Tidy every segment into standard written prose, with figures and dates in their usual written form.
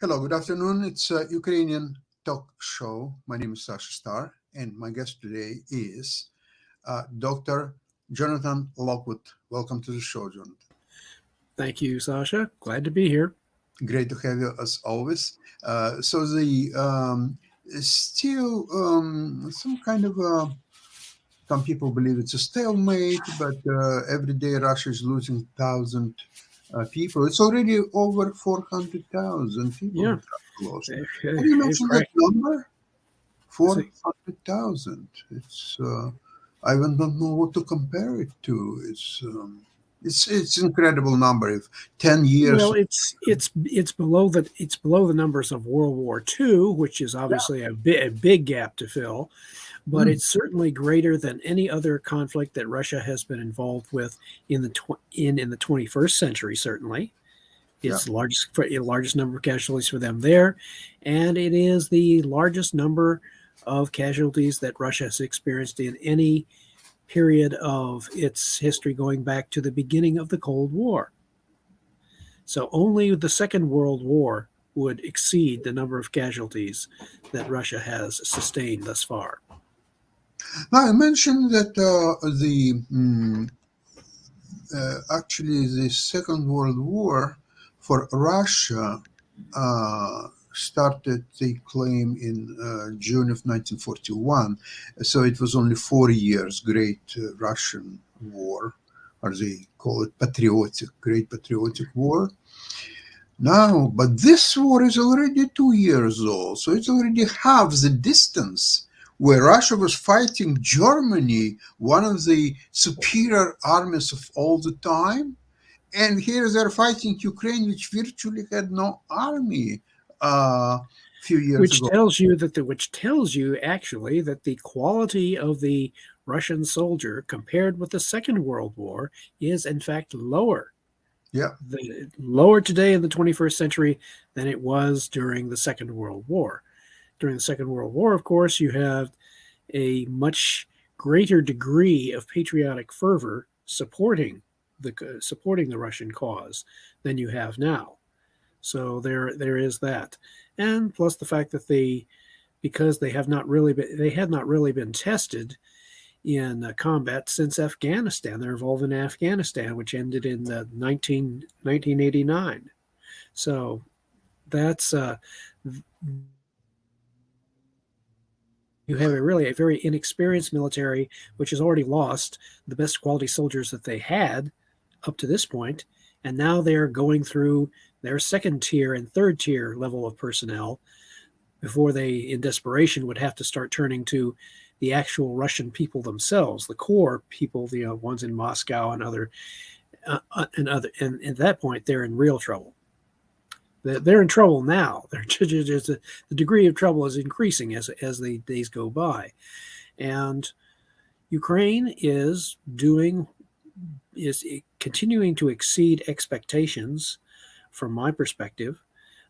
Hello, good afternoon. It's a Ukrainian talk show. My name is Sasha Star, and my guest today is Dr. Jonathan Lockwood. Welcome to the show, Jonathan. Thank you, Sasha. Glad to be here. Great to have you as always. So the still some kind of some people believe it's a stalemate, but every day Russia is losing 1,000 people. It's already over 400,000 people Yeah. that are lost. Can you mention that number? 400,000. It's I even don't know what to compare it to. It's incredible number. If 10 years. Well, it's below the numbers of World War II, which is obviously a big gap to fill, but it's certainly greater than any other conflict that Russia has been involved with in the 21st century. Certainly, it's the largest number of casualties for them there, and it is the largest number of casualties that Russia has experienced in any period of its history going back to the beginning of the Cold War. So only the Second World War would exceed the number of casualties that Russia has sustained thus far. Now, I mentioned that actually the Second World War for Russia started, they claim, in June of 1941. So it was only 4 years, Great Russian War, or they call it Great Patriotic War. Now, but this war is already 2 years old, so it's already half the distance where Russia was fighting Germany, one of the superior armies of all the time. And here they're fighting Ukraine, which virtually had no army a few years ago. Which tells you actually that the quality of the Russian soldier compared with the Second World War is in fact lower. Yeah. Lower today in the 21st century than it was during the Second World War. During the Second World War, of course, you have a much greater degree of patriotic fervor supporting the Russian cause than you have now. So there is that, and plus the fact that because they had not really been tested in combat since Afghanistan. They're involved in Afghanistan, which ended in 1989. So that's you have a very inexperienced military, which has already lost the best quality soldiers that they had up to this point, and now they're going through their second tier and third tier level of personnel before they, in desperation, would have to start turning to the actual Russian people themselves, the core people, the ones in Moscow and and at that point they're in real trouble. They're in trouble now. The degree of trouble is increasing as the days go by, and Ukraine is continuing to exceed expectations. From my perspective,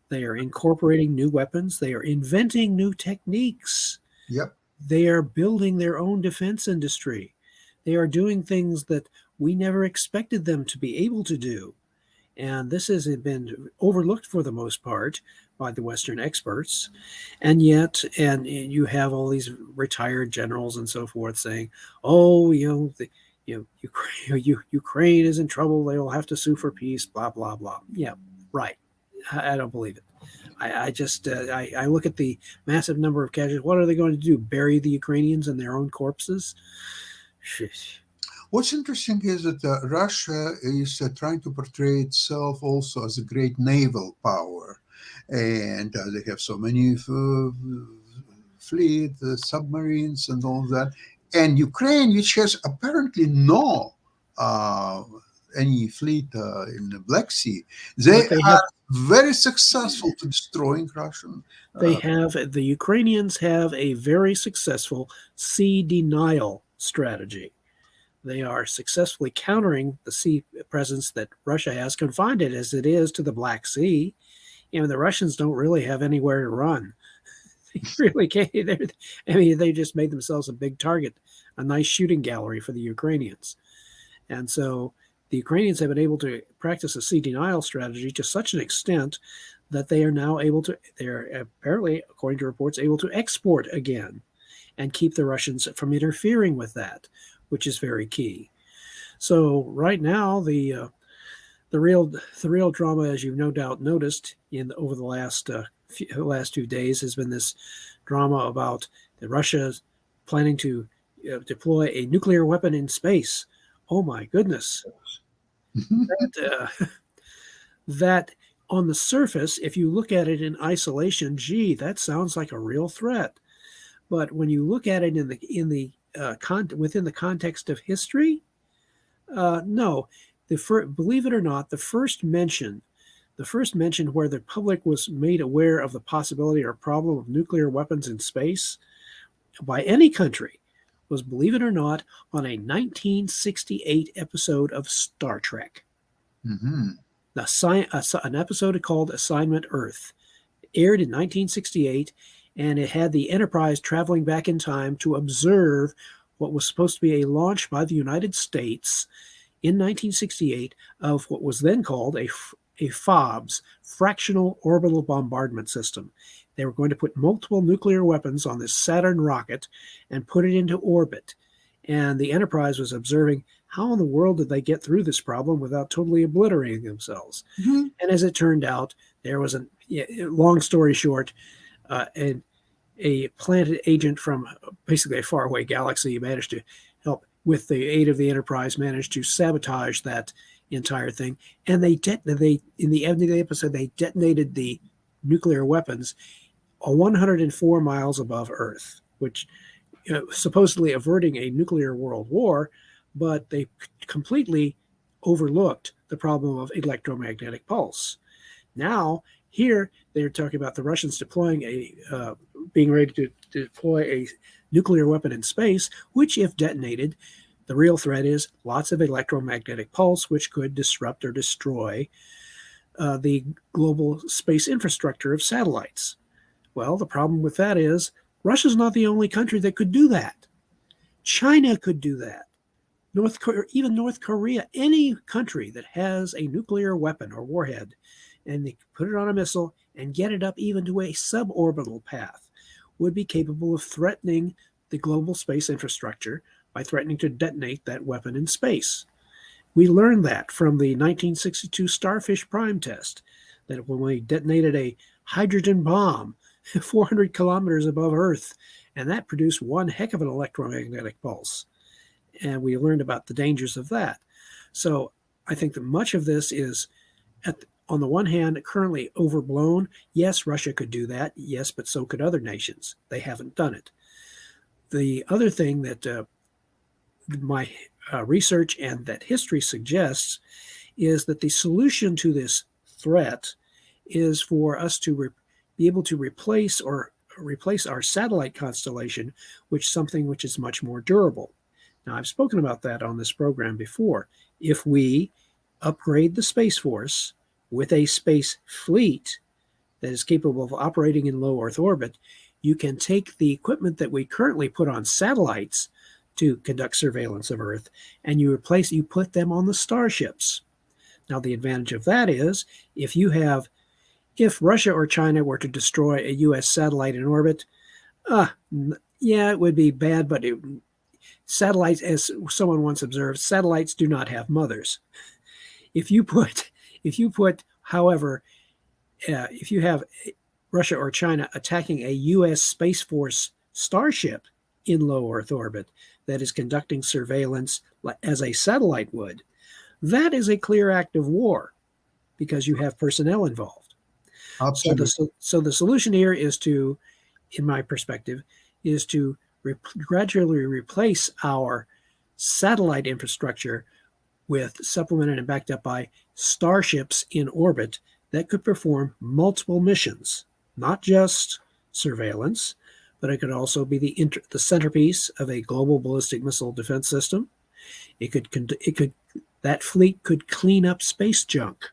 they are incorporating new weapons. They are inventing new techniques. Yep. They are building their own defense industry. They are doing things that we never expected them to be able to do. And this has been overlooked for the most part by the Western experts. And yet, and you have all these retired generals and so forth saying, oh, Ukraine is in trouble. They will have to sue for peace, blah, blah, blah. Yeah, right. I don't believe it. I just I look at the massive number of casualties. What are they going to do? Bury the Ukrainians in their own corpses? What's interesting is that Russia is trying to portray itself also as a great naval power, and they have so many fleet, submarines, and all that. And Ukraine, which has apparently no any fleet in the Black Sea. They But they are have very successful to destroying Russian. the Ukrainians have a very successful sea denial strategy. They are successfully countering the sea presence that Russia has, confined it as it is to the Black Sea. The Russians don't really have anywhere to run. They really can't. They just made themselves a big target, a nice shooting gallery for the Ukrainians. And so the Ukrainians have been able to practice a sea denial strategy to such an extent that they are now they're apparently, according to reports, able to export again and keep the Russians from interfering with that, which is very key. So right now, the real drama, as you've no doubt noticed over the last few days, has been this drama about Russia planning to deploy a nuclear weapon in space. Oh my goodness! That on the surface, if you look at it in isolation, gee, that sounds like a real threat. But when you look at it within the context of history, no. Believe it or not, the first mention where the public was made aware of the possibility or problem of nuclear weapons in space by any country was, believe it or not, on a 1968 episode of Star Trek. Mm-hmm. An episode called Assignment Earth aired in 1968, and it had the Enterprise traveling back in time to observe what was supposed to be a launch by the United States in 1968 of what was then called a FOBS, Fractional Orbital Bombardment System. They were going to put multiple nuclear weapons on this Saturn rocket and put it into orbit. And the Enterprise was observing, how in the world did they get through this problem without totally obliterating themselves? Mm-hmm. And as it turned out, there was long story short, a planet agent from basically a faraway galaxy managed to help, with the aid of the Enterprise, managed to sabotage that entire thing. And in the end of the episode, they detonated the nuclear weapons 104 miles above Earth, which supposedly averting a nuclear world war, but they completely overlooked the problem of electromagnetic pulse. Now, here they're talking about the Russians being ready to deploy a nuclear weapon in space, which, if detonated, the real threat is lots of electromagnetic pulse, which could disrupt or destroy the global space infrastructure of satellites. Well, the problem with that is Russia's not the only country that could do that. China could do that. Even North Korea, any country that has a nuclear weapon or warhead, and they put it on a missile and get it up even to a suborbital path, would be capable of threatening the global space infrastructure by threatening to detonate that weapon in space. We learned that from the 1962 Starfish Prime test, that when we detonated a hydrogen bomb 400 kilometers above Earth, and that produced one heck of an electromagnetic pulse. And we learned about the dangers of that. So I think that much of this is, on the one hand, currently overblown. Yes, Russia could do that. Yes, but so could other nations. They haven't done it. The other thing that my research and that history suggests is that the solution to this threat is for us to be able to replace our satellite constellation with something which is much more durable. Now, I've spoken about that on this program before. If we upgrade the Space Force with a space fleet that is capable of operating in low Earth orbit, you can take the equipment that we currently put on satellites to conduct surveillance of Earth, and you put them on the starships. Now, the advantage of that is if Russia or China were to destroy a U.S. satellite in orbit, it would be bad, but satellites, as someone once observed, satellites do not have mothers. If you have Russia or China attacking a U.S. Space Force starship in low Earth orbit that is conducting surveillance as a satellite would, that is a clear act of war because you have personnel involved. Absolutely. So the solution here is to, in my perspective, is to gradually replace our satellite infrastructure with supplemented and backed up by starships in orbit that could perform multiple missions, not just surveillance, but it could also be the centerpiece of a global ballistic missile defense system. That fleet could clean up space junk.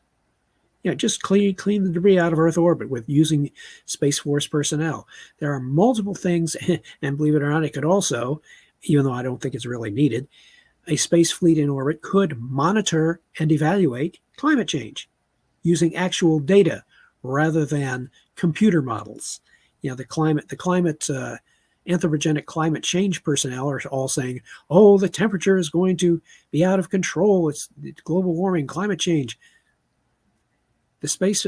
Just clean the debris out of Earth orbit with using Space Force personnel. There are multiple things, and believe it or not, it could also, even though I don't think it's really needed, a space fleet in orbit could monitor and evaluate climate change using actual data rather than computer models. The anthropogenic climate change personnel are all saying, "Oh, the temperature is going to be out of control. It's global warming, climate change." A space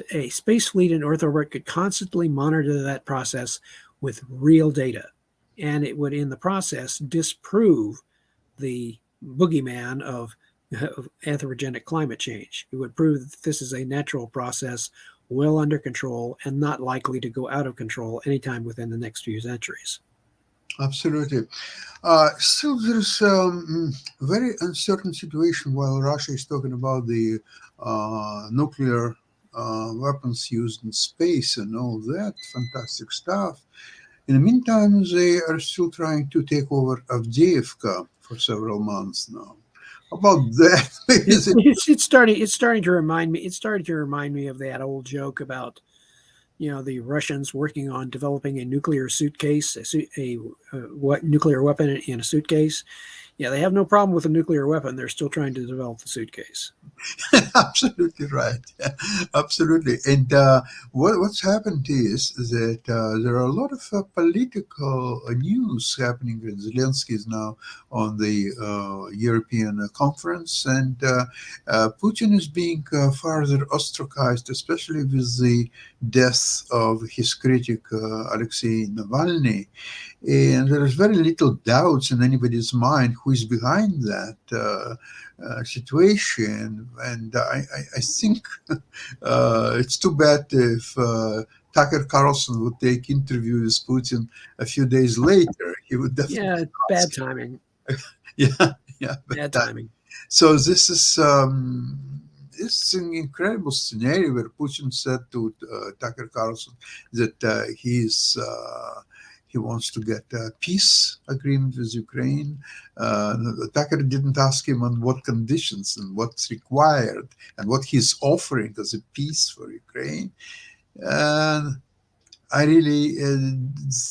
fleet in Earth orbit could constantly monitor that process with real data, and it would, in the process, disprove the boogeyman of anthropogenic climate change. It would prove that this is a natural process, well under control, and not likely to go out of control anytime within the next few centuries. Absolutely. Still, there's very uncertain situation while Russia is talking about the nuclear weapons used in space and all that fantastic stuff. In the meantime, they are still trying to take over Avdiivka for several months now. About that, it's starting to remind me. It started to remind me of that old joke about the Russians working on developing a nuclear suitcase, nuclear weapon in a suitcase. They have no problem with a nuclear weapon. They're still trying to develop the suitcase. Absolutely right. Yeah, absolutely. And what's happened is that there are a lot of political news happening. Zelensky is now on the European conference, and Putin is being further ostracized, especially with the death of his critic Alexei Navalny. And there is very little doubts in anybody's mind who is behind that situation. And I think it's too bad if Tucker Carlson would take interview with Putin a few days later. He would definitely bad timing. Yeah, bad timing. So this is it's an incredible scenario where Putin said to Tucker Carlson that he wants to get a peace agreement with Ukraine. Tucker didn't ask him on what conditions and what's required and what he's offering as a peace for Ukraine. And I really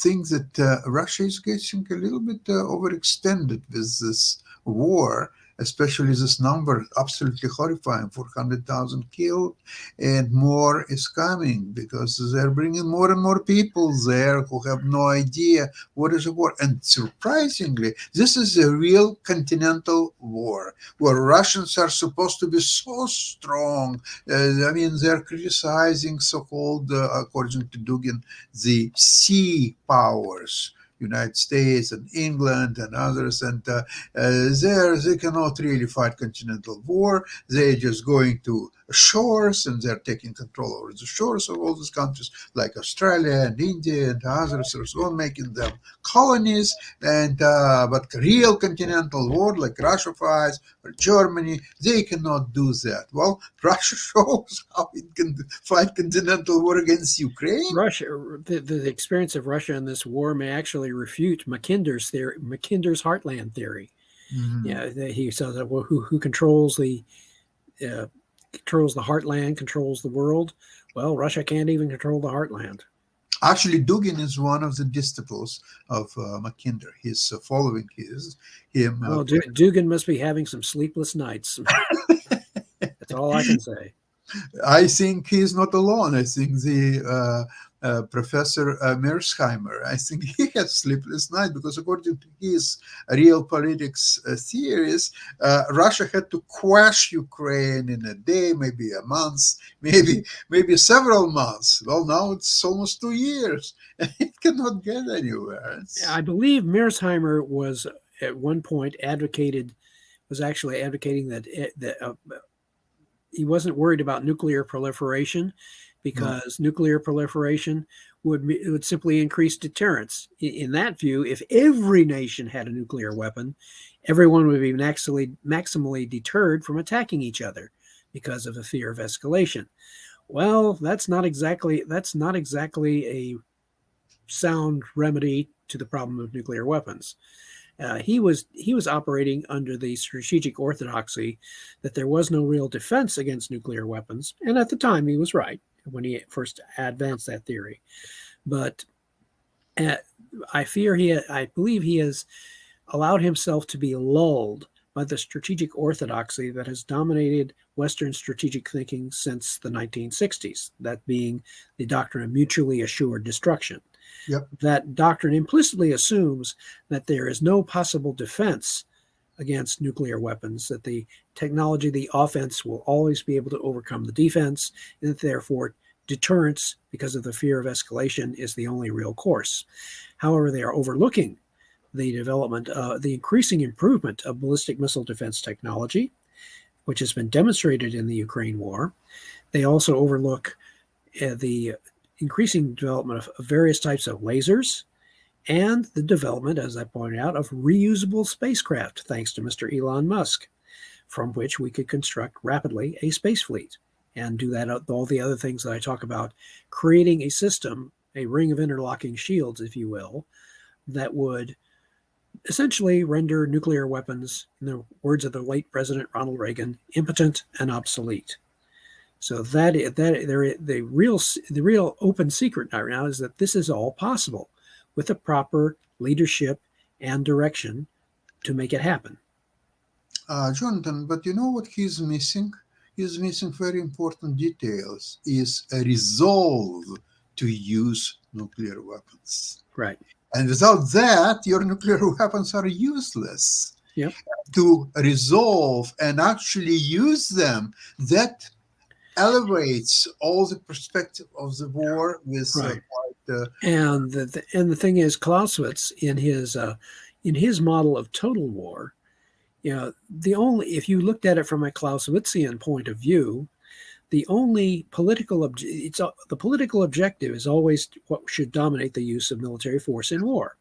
think that Russia is getting a little bit overextended with this war, especially this number, absolutely horrifying, 400,000 killed, and more is coming because they're bringing more and more people there who have no idea what is a war. And surprisingly, this is a real continental war where Russians are supposed to be so strong. They're criticizing so-called, according to Dugin, the sea powers, United States and England and others, and they cannot really fight continental war. They're just going to shores and they're taking control over the shores of all these countries like Australia and India and others, so on, making them colonies. And but real continental war like Russia fights or Germany, they cannot do that. Well, Russia shows how it can fight continental war against Ukraine. Russia, the experience of Russia in this war may actually refute Mackinder's theory, Mackinder's heartland theory. Mm-hmm. He says that who controls the heartland, controls the world. Well, Russia can't even control the heartland. Actually, Dugin is one of the disciples of Mackinder. He's following him. Well, Dugin must be having some sleepless nights. That's all I can say. I think he's not alone. I think the Professor Mearsheimer, I think he had sleepless night because according to his real politics theories, Russia had to quash Ukraine in a day, maybe a month, maybe several months. Well, now it's almost 2 years. It cannot get anywhere. I believe Mearsheimer was at one point advocating that he wasn't worried about nuclear proliferation because nuclear proliferation would simply increase deterrence. In that view, if every nation had a nuclear weapon, everyone would be maximally deterred from attacking each other because of a fear of escalation. Well, that's not exactly a sound remedy to the problem of nuclear weapons. He was operating under the strategic orthodoxy that there was no real defense against nuclear weapons, and at the time he was right when he first advanced that theory. But I believe he has allowed himself to be lulled by the strategic orthodoxy that has dominated Western strategic thinking since the 1960s, that being the doctrine of mutually assured destruction. Yep. That doctrine implicitly assumes that there is no possible defense against nuclear weapons, that the technology, the offense, will always be able to overcome the defense, and that therefore deterrence, because of the fear of escalation, is the only real course. However, they are overlooking the development, the increasing improvement of ballistic missile defense technology, which has been demonstrated in the Ukraine war. They also overlook the increasing development of various types of lasers and the development, as I pointed out, of reusable spacecraft, thanks to Mr. Elon Musk, from which we could construct rapidly a space fleet and do that, all the other things that I talk about, creating a system, a ring of interlocking shields, if you will, that would essentially render nuclear weapons, in the words of the late President Ronald Reagan, impotent and obsolete. So the real open secret right now is that this is all possible with the proper leadership and direction to make it happen. Jonathan, but you know what he's missing? He's missing very important details, is a resolve to use nuclear weapons. Right. And without that, your nuclear weapons are useless. Yep. To resolve and actually use them, that elevates all the perspective of the war with right. And the thing is, Clausewitz, in his model of total war, if you looked at it from a Clausewitzian point of view, the only political objective is always what should dominate the use of military force in war.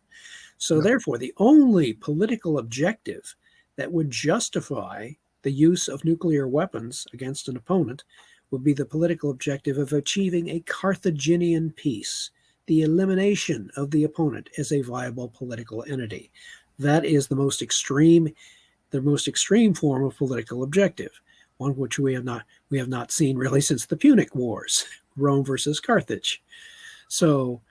So therefore, the only political objective that would justify the use of nuclear weapons against an opponent would be the political objective of achieving a Carthaginian peace, the elimination of the opponent as a viable political entity. That is the most extreme form of political objective, one which we have not seen really since the Punic Wars, Rome versus Carthage. So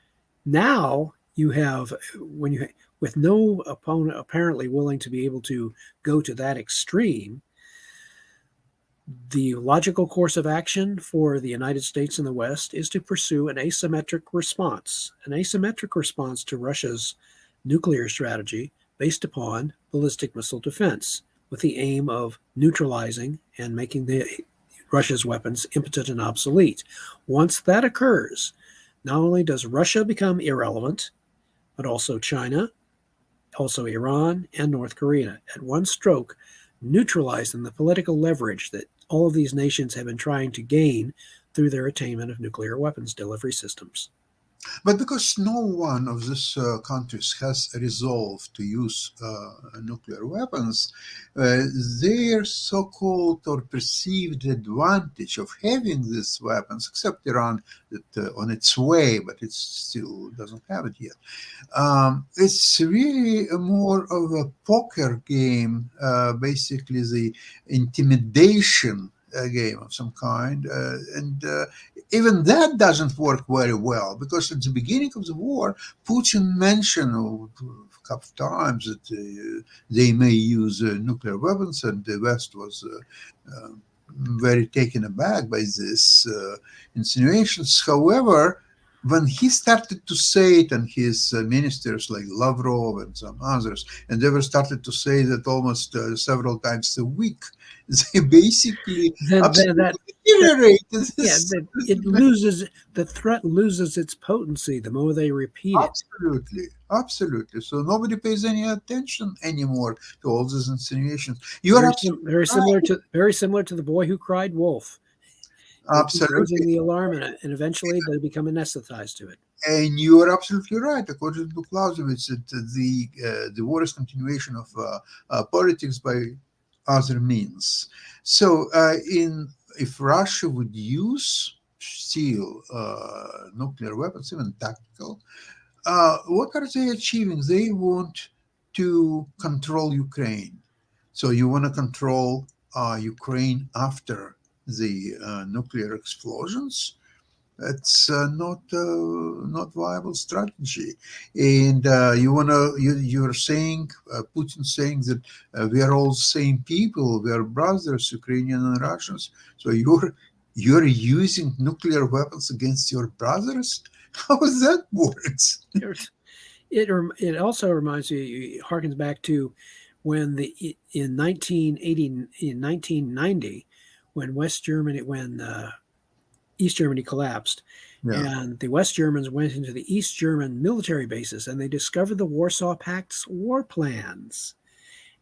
now you have, with no opponent apparently willing to be able to go to that extreme, the logical course of action for the United States and the West is to pursue an asymmetric response to Russia's nuclear strategy based upon ballistic missile defense, with the aim of neutralizing and making Russia's weapons impotent and obsolete. Once that occurs, not only does Russia become irrelevant, but also China, also Iran, and North Korea, at one stroke, neutralizing the political leverage that all of these nations have been trying to gain through their attainment of nuclear weapons delivery systems. But because no one of these countries has resolved to use nuclear weapons, their so-called or perceived advantage of having these weapons, except Iran, that on its way, but it still doesn't have it yet. It's really more of a poker game, basically the intimidation game of some kind, and even that doesn't work very well, because at the beginning of the war, Putin mentioned a couple of times that they may use nuclear weapons, and the West was very taken aback by these insinuations. However, when he started to say it, and his ministers like Lavrov and some others, and they were started to say that almost several times a week, they basically the threat loses its potency the more they repeat it. Absolutely. So nobody pays any attention anymore to all these insinuations. You are very similar to the boy who cried wolf. They keep Absolutely. raising the alarm, and eventually they become anesthetized to it. And you are absolutely right. According to Clausewitz, that the war is continuation of politics by other means. So, if Russia would use still nuclear weapons, even tactical, what are they achieving? They want to control Ukraine. So you want to control Ukraine after the nuclear explosions. It's not viable strategy, and you're saying Putin's saying that we are all same people, we are brothers, Ukrainian and Russians. So you're using nuclear weapons against your brothers. How that works? It also reminds me, it harkens back to when in 1990, when East Germany collapsed, Yeah. and the West Germans went into the East German military bases, and they discovered the Warsaw Pact's war plans.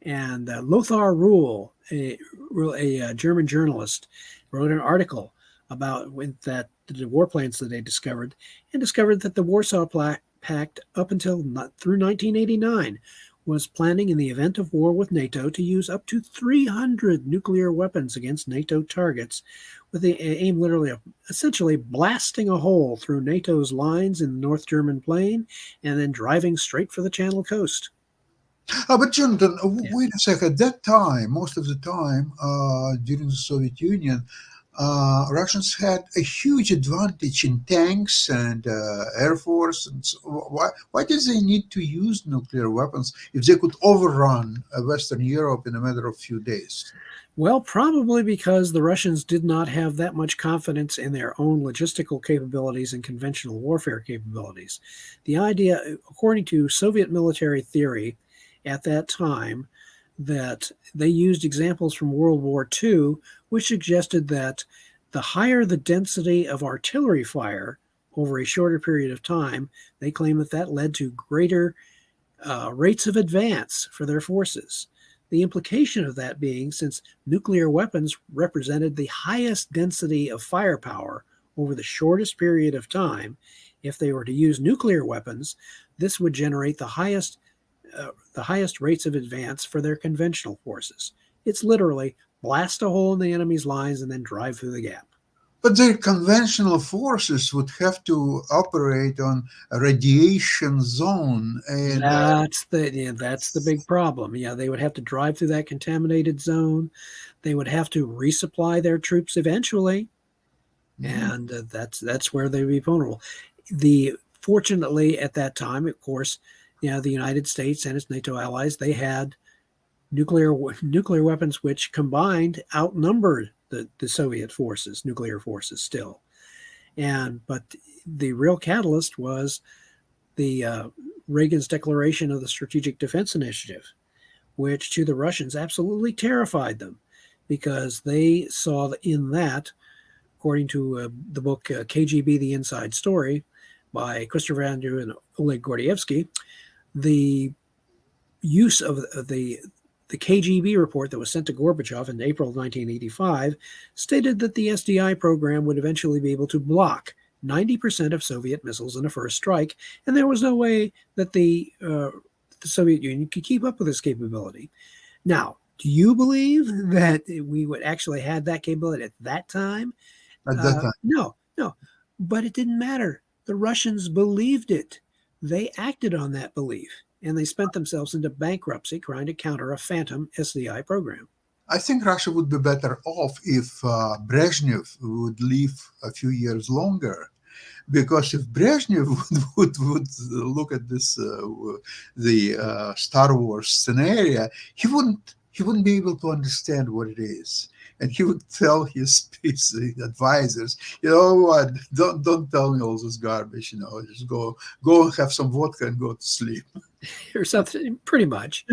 And Lothar Ruhl, a German journalist, wrote an article about the war plans that they discovered, and discovered that the Warsaw Pact, up until through 1989, was planning, in the event of war with NATO, to use up to 300 nuclear weapons against NATO targets, with the aim literally of essentially blasting a hole through NATO's lines in the North German plain and then driving straight for the Channel coast. But Jonathan, wait a second. At that time, most of the time during the Soviet Union, Russians had a huge advantage in tanks and air force. And so why did they need to use nuclear weapons if they could overrun Western Europe in a matter of few days? Well, probably because the Russians did not have that much confidence in their own logistical capabilities and conventional warfare capabilities. The idea, according to Soviet military theory at that time, that they used examples from World War II, which suggested that the higher the density of artillery fire over a shorter period of time, they claim that led to greater rates of advance for their forces. The implication of that being, since nuclear weapons represented the highest density of firepower over the shortest period of time, if they were to use nuclear weapons, this would generate the highest rates of advance for their conventional forces. It's literally blast a hole in the enemy's lines and then drive through the gap. But their conventional forces would have to operate on a radiation zone, and that's the big problem. Yeah, they would have to drive through that contaminated zone. They would have to resupply their troops eventually, and that's where they would be vulnerable. Fortunately, at that time, of course, the United States and its NATO allies, they had nuclear weapons which combined outnumbered the Soviet forces, nuclear forces still. But the real catalyst was the Reagan's declaration of the Strategic Defense Initiative, which to the Russians absolutely terrified them, because they saw in that, according to the book KGB: The Inside Story by Christopher Andrew and Oleg Gordievsky, the use of the KGB report that was sent to Gorbachev in April of 1985 stated that the SDI program would eventually be able to block 90% of Soviet missiles in a first strike, and there was no way that the Soviet Union could keep up with this capability. Now, do you believe that we would actually have that capability at that time? at that time, No. But it didn't matter. The Russians believed it. They acted on that belief, and they spent themselves into bankruptcy trying to counter a phantom SDI program. I think Russia would be better off if Brezhnev would live a few years longer, because if Brezhnev would look at this the Star Wars scenario, he wouldn't be able to understand what it is, and he would tell his space advisors, you know what, don't tell me all this garbage, just go and have some vodka and go to sleep. Or something, pretty much.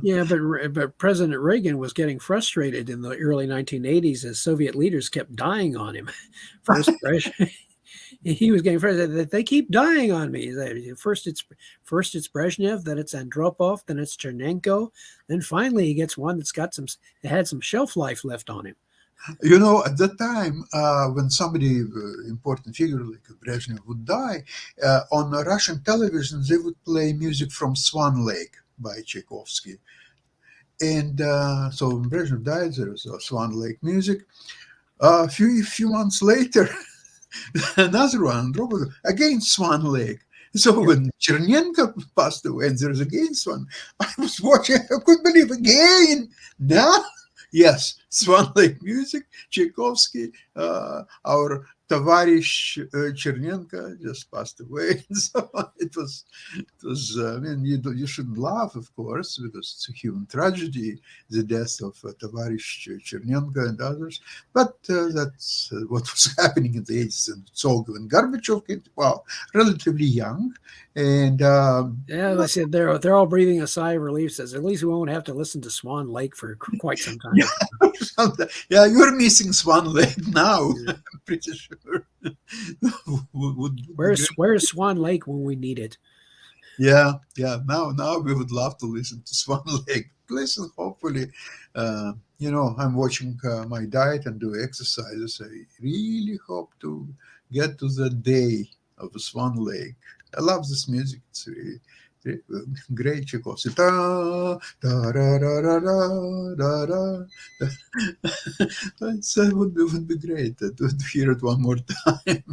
Yeah, but President Reagan was getting frustrated in the early 1980s as Soviet leaders kept dying on him. First, he was getting frustrated that they keep dying on me. First it's Brezhnev, then it's Andropov, then it's Chernenko, then finally he gets one that had some shelf life left on him. At that time, when somebody, important figure like Brezhnev would die, on Russian television, they would play music from Swan Lake by Tchaikovsky. And so when Brezhnev died, there was Swan Lake music. A few months later, another one, Robert, again Swan Lake. So when Chernenko passed away, and there's again Swan, I was watching, I couldn't believe again. Now, yes, Swan Lake music, Tchaikovsky, our Tavarish Chernenko just passed away. So I mean, you shouldn't laugh, of course, because it's a human tragedy, the death of Tavarish Chernenko and others. But that's what was happening in the 80s. And it's all when Gorbachev came, well, relatively young. And Yeah, they said they're all breathing a sigh of relief. Says at least we won't have to listen to Swan Lake for quite some time. yeah, you're missing Swan Lake now. I'm pretty sure. Where's Swan Lake when we need it? Yeah. Now we would love to listen to Swan Lake. Listen, hopefully, I'm watching my diet and do exercises. I really hope to get to the day of Swan Lake. I love this music. It's really, really great. Tchaikovsky. Da, da, da, da, da, da, da, da. Would be great to hear it one more time.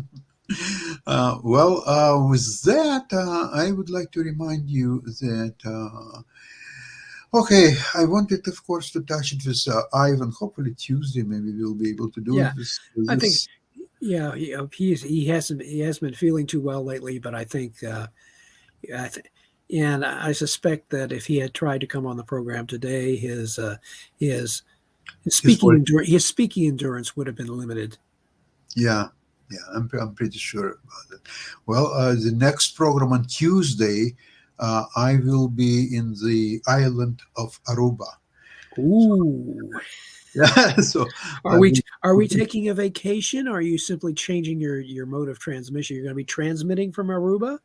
With that, I would like to remind you that, okay, I wanted, of course, to touch it with Ivan. Hopefully, Tuesday, maybe we'll be able to do Yeah, it with I think this. he hasn't been feeling too well lately, but I think and I suspect that if he had tried to come on the program today, his His voice. his speaking endurance would have been limited. Yeah, I'm pretty sure about it. Well, the next program on Tuesday, I will be in the island of Aruba. Ooh, Yeah, so are I we will. taking a vacation? Or are you simply changing your mode of transmission? You're going to be transmitting from Aruba.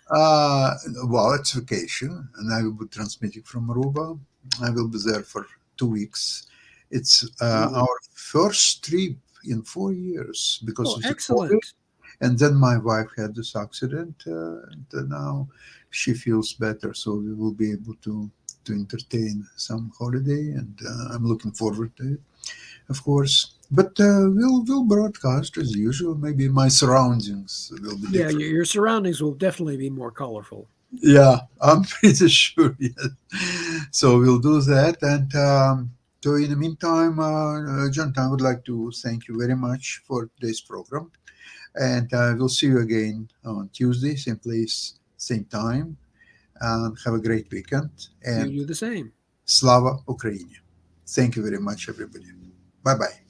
Uh, well, it's vacation, and I will be transmitting from Aruba. I will be there for 2 weeks. It's Ooh. our first trip in 4 years because Oh, of the COVID. excellent. And then my wife had this accident, and now she feels better, so we will be able to entertain some holiday, and I'm looking forward to it, of course. But we'll broadcast as usual. Maybe my surroundings will be Yeah, different. your surroundings will definitely be more colorful. Yeah, I'm pretty sure. Yes. So we'll do that. And so, in the meantime, John, I would like to thank you very much for today's program. And we'll see you again on Tuesday, same place, same time. And have a great weekend. You And do the same. Slava Ukraini. Thank you very much, everybody. Bye bye.